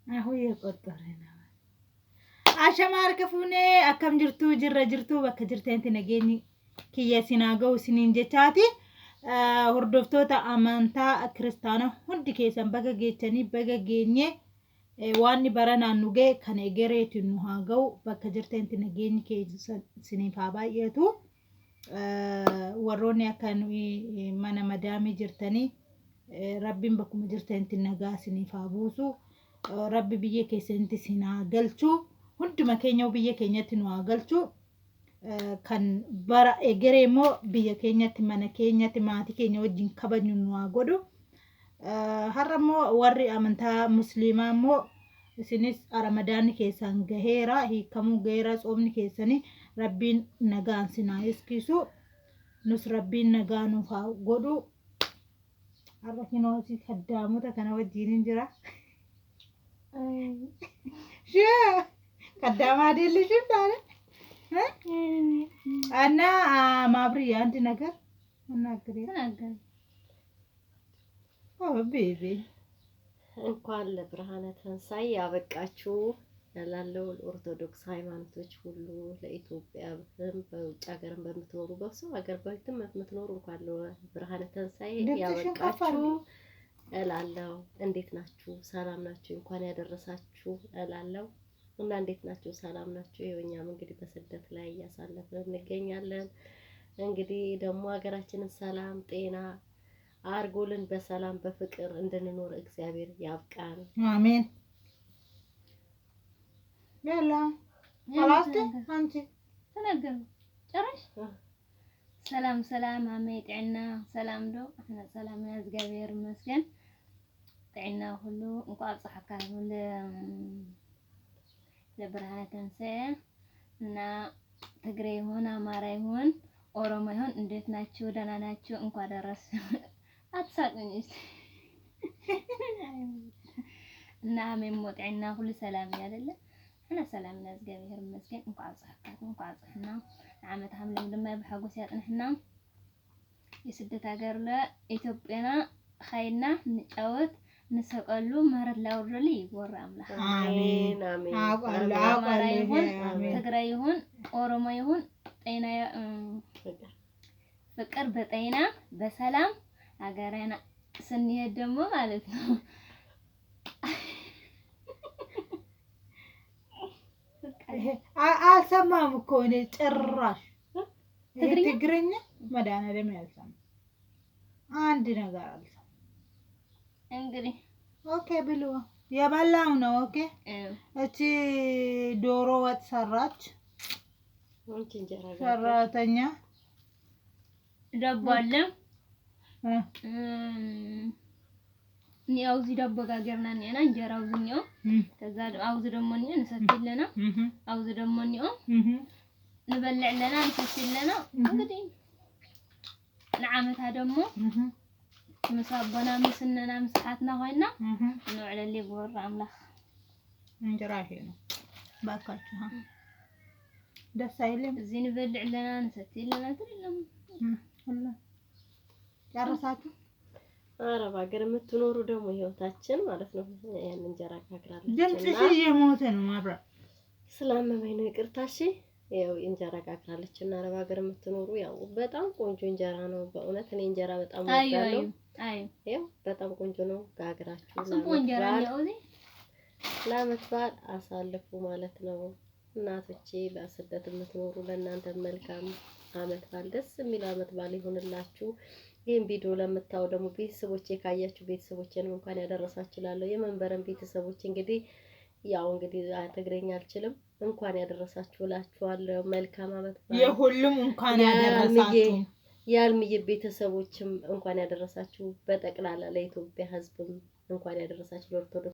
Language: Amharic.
አሁ የቆጠረና አሸማር ከፉኔ አከም ጅርቱ ጅርቱ በከጅርቴንቲ ነገኒ ኪየሲናገው ሲኒንጀቻቲ hordoftoota amantaa kiristaanaa hundi keessan baga geechanii baga geenye waan baranaan nu ga'e kan egereetiin nu haa ga'u bakka jirtanitti nageenyi keessan siniif haa baay'atu warroonni akka mana madaamii jirtanii rabbiin bakkuma jirtanitti nagaa siniif haa buusu rabbi biyya keessanitti sin haa galchu hunduma keenya biyya keenyatti nu haa galchu kan bara egeremo biyya keenyatti mana keenyatti maatii keenya wajjin kabajnu nu haa godhu haramo warri amantaa musliimaa immoo isinis ramadaanni keessan gaheera hiikamu gaheera soomni keessani rabbiin nagaan sinaa iskisu nus rabbiin nagaa nuuf haa godhu har'a kinooti kaddaamota kana wajjin jira shee kaddaamaa deellishin taane أنا ما أبري عندي نجار أنا أقري ተናገር بيبي እንኳን ለብርሃነ ትንሣኤ ያበቃችሁ ያላለው ኦርቶዶክስ ሃይማኖቶች ሁሉ ለኢትዮጵያ በውጭ ሀገርም በምትኖሩ በሰው ሀገር ባይተም የምትኖሩ እንኳን ለብርሃነ ትንሣኤ ያበቃችሁ እላለሁ። እንዴት ናችሁ? ሰላም ናችሁ? እንኳን ያደረሳችሁ እላለሁ። እና እንዴት ናችሁ? ሰላም ናችሁ? ይኸውኛም እንግዲህ በስደት ላይ ያሳለፈን እንገኛለን። እንግዲህ ደግሞ ሀገራችንን ሰላም ጤና አርጎልን በሰላም በፍቅር እንድንኖር እግዚአብሔር ያብቃን። አሜን። ያላ خلاص አንቺ ተናገር ጨረሽ ሰላም ሰላም አሜጤና ሰላም ዶ احنا ሰላም ያ እግዚአብሔር ይመስገን ጤና ሁሉ እንኳን ጻሐካ ሁሉ ለብርሃነ ትንሣኤ እና ትግሬ ይሁን አማራ ይሁን ኦሮሞ ይሁን እንዴት ናችሁ? ደህና ናችሁ? እንኳን ደረስ አትሳቁኝ እና ሜሞጤና ሁሉ ሰላም ያደለ انا ሰላም ያ እግዚአብሔር ይመስገን እንኳን ጻሐካ እንኳን ጻሕና ዓመት ሐምሌም ድማ በሐጎስ ያጥንሕና የስደት ሀገር ለኢትዮጵያና ኻይና ንጫወት ንሰቀሉ ማረት ላውርሊ ወራ አምላክ አሜን አሜን አቋላ ይሁን ትግራይ ይሁን ኦሮሞ ይሁን ጤና ፍቅር በጤና በሰላም ሀገራና ስንሄድ ደግሞ ማለት ነው አልሰማም እኮ እኔ ጭራሽ ትግርኛ መድኃኒዓለም ያልሰማ አንድ ነገር አልሰማም። እንግዲህ ኦኬ ብሎ የበላው ነው። ኦኬ እቺ ዶሮ ወጥ ሰራች ሰራተኛ ዳቦ አለ አውዚ ዳቦ ጋገርና ነና እንጀራው ዝኛው ከዛ አውዚ ደግሞ እንሰጥልና አውዚ ደግሞ ንበልዕለና እንሰጥልና እንግዲህ ለዓመታ ደግሞ مسابنا مسننا مسحاتنا هنا نوعل اللي بور أملاخ نجراحينا باكاتها ده سايلم زين بدل لنا نسيت لنا تريلم والله ጨረሳችሁ አረብ ሀገር የምትኖሩ ደግሞ ህይወታችን ማለት ነው ያን እንጀራ ካግራለች ድምጽሽ እየሞተ ነው ማብራ ስላመመኝ ነው ይቅርታሽ ያው እንጀራ ካግራለች እና አረብ ሀገር የምትኖሩ ያው በጣም ቆንጆ እንጀራ ነው በእውነት እኔ እንጀራ በጣም ወዳለሁ አይ ያው በጣም ቆንጆ ነው ጋግራችሁ ስንት እንጀራ ነው እዚህ ለዓመት በዓል አሳልፉ ማለት ነው እናቶቼ በስደት የምትኖሩ ለእናንተ መልካም ዓመት በዓል ደስ የሚል ዓመት በዓል ይሁንላችሁ ይሄን ቪዲዮ ለምታው ደግሞ ቤተሰቦቼ ካያችሁ ቤተሰቦቼንም እንኳን ያደረሳችሁ ላለው የመንበረን ቤተሰቦች እንግዲህ ያው እንግዲህ ትግሬኛ አልችልም እንኳን ያደረሳችሁ ላችኋለሁ መልካም ዓመት በዓል የሁሉም እንኳን ያደረሳችሁ ያልምዬ ቤተሰቦችም እንኳን ያደረሳችሁ በጠቅላላ ለኢትዮጵያ ህዝብም እንኳን ያደረሳችሁ ለኦርቶዶክስ